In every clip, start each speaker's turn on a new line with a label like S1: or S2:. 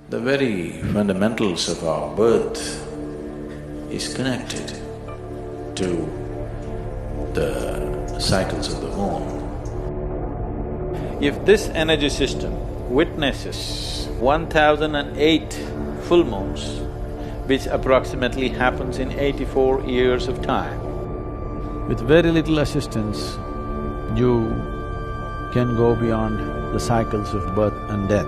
S1: The very fundamentals of our birth is connected to the cycles of the moon.
S2: If this energy system witnesses 1008 full moons, which approximately happens in 84 years of time, with very little assistance, you can go beyond the cycles of birth and death.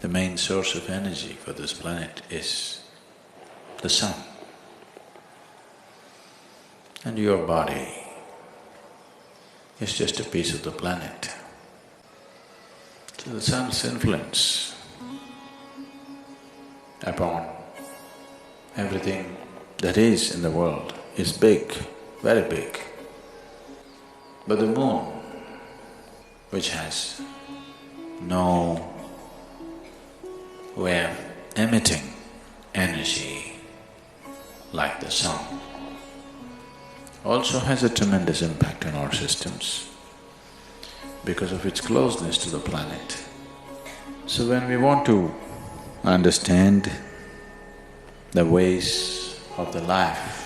S1: The main source of energy for this planet is the sun. And your body is just a piece of the planet. So the sun's influence upon everything that is in the world is big, very big. But the moon, which has no way of emitting energy like the sun, also has a tremendous impact on our systems because of its closeness to the planet. So when we want to understand the ways of the life,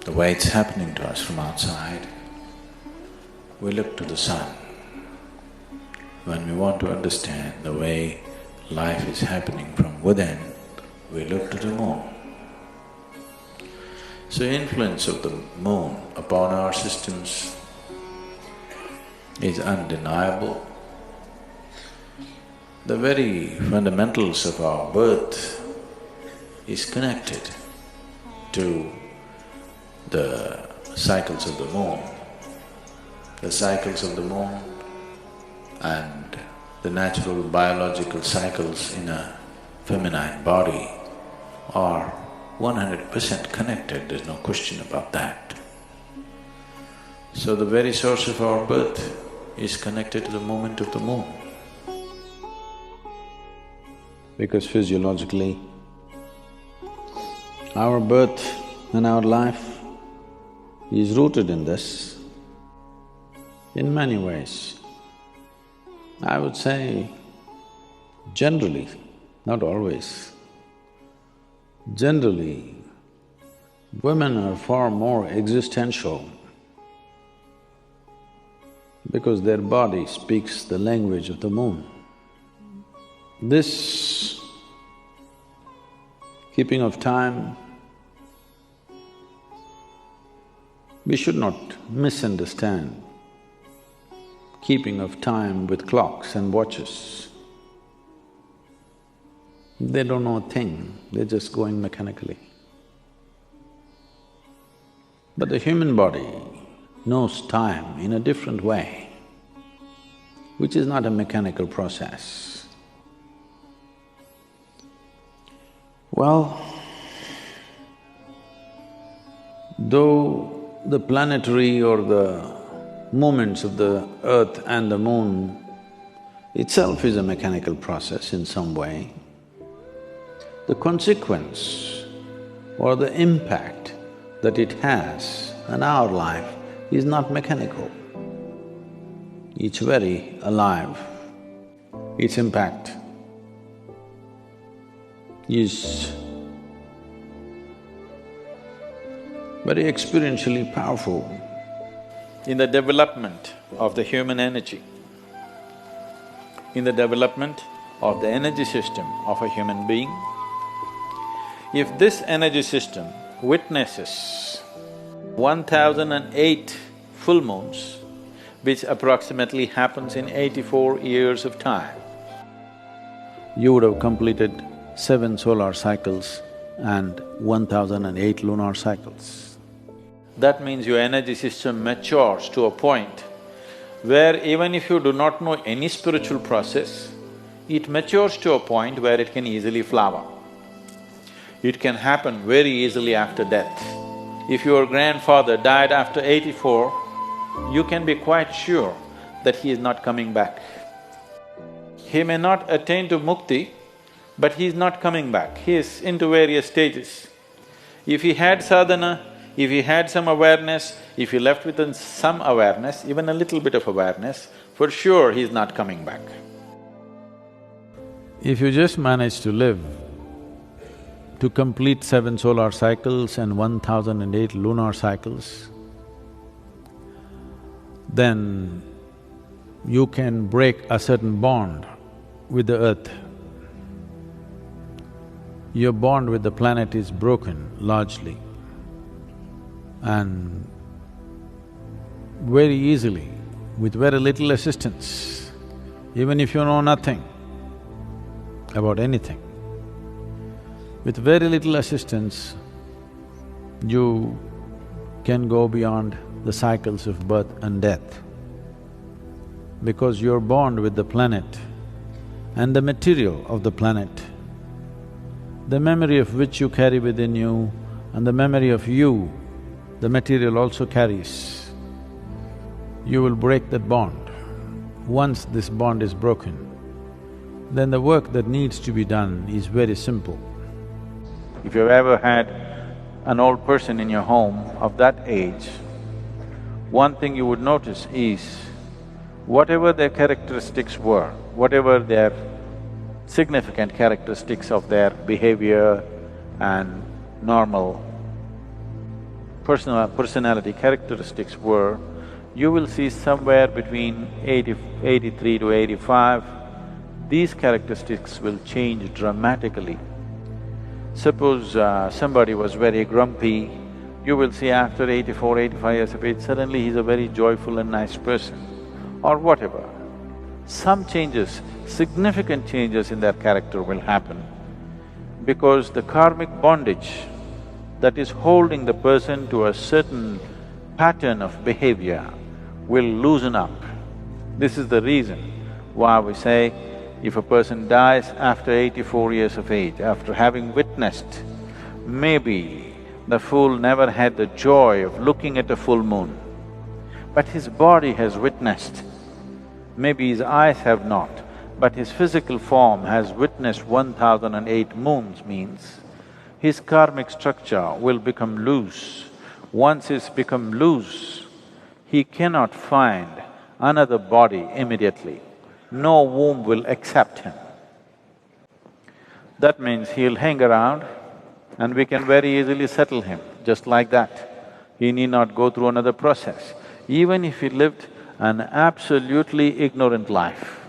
S1: the way it's happening to us from outside, we look to the sun. When we want to understand the way life is happening from within, we look to the moon. So influence of the moon upon our systems is undeniable. The very fundamentals of our birth is connected to the cycles of the moon. The cycles of the moon and the natural biological cycles in a feminine body are 100% connected, there's no question about that. So the very source of our birth is connected to the movement of the moon.
S2: Because physiologically, our birth and our life is rooted in this in many ways. I would say generally, not always, generally, women are far more existential because their body speaks the language of the moon. This keeping of time, we should not misunderstand keeping of time with clocks and watches. They don't know a thing, they're just going mechanically. But the human body knows time in a different way, which is not a mechanical process. Well, though the planetary or the movements of the earth and the moon itself is a mechanical process in some way, the consequence or the impact that it has on our life is not mechanical. It's very alive. Its impact is very experientially powerful in the development of the human energy, in the development of the energy system of a human being. If this energy system witnesses 1008 full moons, which approximately happens in 84 years of time, you would have completed 7 solar cycles and 1008 lunar cycles. That means your energy system matures to a point where even if you do not know any spiritual process, it matures to a point where it can easily flower. It can happen very easily after death. If your grandfather died after 84, you can be quite sure that he is not coming back. He may not attain to mukti, but he is not coming back, he is into various stages. If he had sadhana, If he had some awareness, if he left with some awareness, even a little bit of awareness, for sure he's not coming back. If you just manage to live to complete 7 solar cycles and 1008 lunar cycles, then you can break a certain bond with the earth. Your bond with the planet is broken largely, and very easily, with very little assistance, even if you know nothing about anything, with very little assistance, you can go beyond the cycles of birth and death. Because your bond with the planet and the material of the planet, the memory of which you carry within you and the memory of you, the material also carries, you will break that bond. Once this bond is broken, then the work that needs to be done is very simple. If you've ever had an old person in your home of that age, one thing you would notice is whatever their characteristics were, whatever their significant characteristics of their behavior and normal personality characteristics were, you will see somewhere between 83 to 85, these characteristics will change dramatically. Suppose somebody was very grumpy, you will see after 84, 85 years of age, suddenly he's a very joyful and nice person, or whatever. Some changes, significant changes in their character will happen because the karmic bondage that is holding the person to a certain pattern of behavior will loosen up. This is the reason why we say if a person dies after 84 years of age, after having witnessed, maybe the fool never had the joy of looking at a full moon, but his body has witnessed. Maybe his eyes have not, but his physical form has witnessed 1008 moons, means his karmic structure will become loose. Once it's become loose, he cannot find another body immediately. No womb will accept him. That means he'll hang around and we can very easily settle him, just like that. He need not go through another process. Even if he lived an absolutely ignorant life,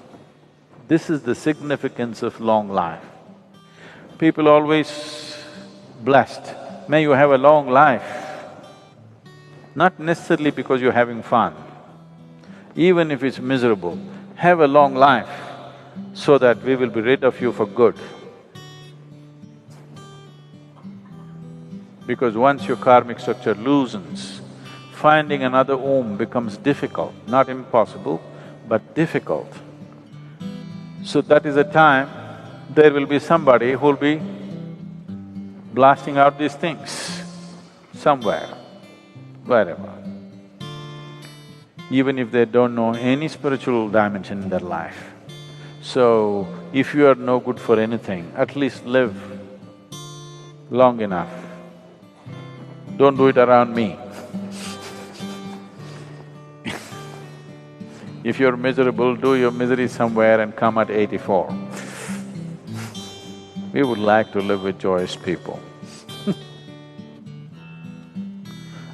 S2: this is the significance of long life. People always blessed, may you have a long life, not necessarily because you're having fun. Even if it's miserable, have a long life so that we will be rid of you for good. Because once your karmic structure loosens, finding another womb becomes difficult, not impossible, but difficult. So that is a time there will be somebody who'll be blasting out these things somewhere, wherever. Even if they don't know any spiritual dimension in their life. So, if you are no good for anything, at least live long enough. Don't do it around me. If you're miserable, do your misery somewhere and come at 84. We would like to live with joyous people.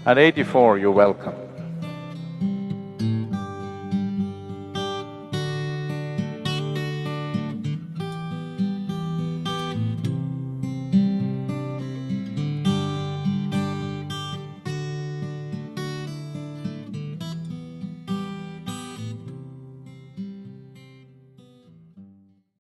S2: At 84, you're welcome.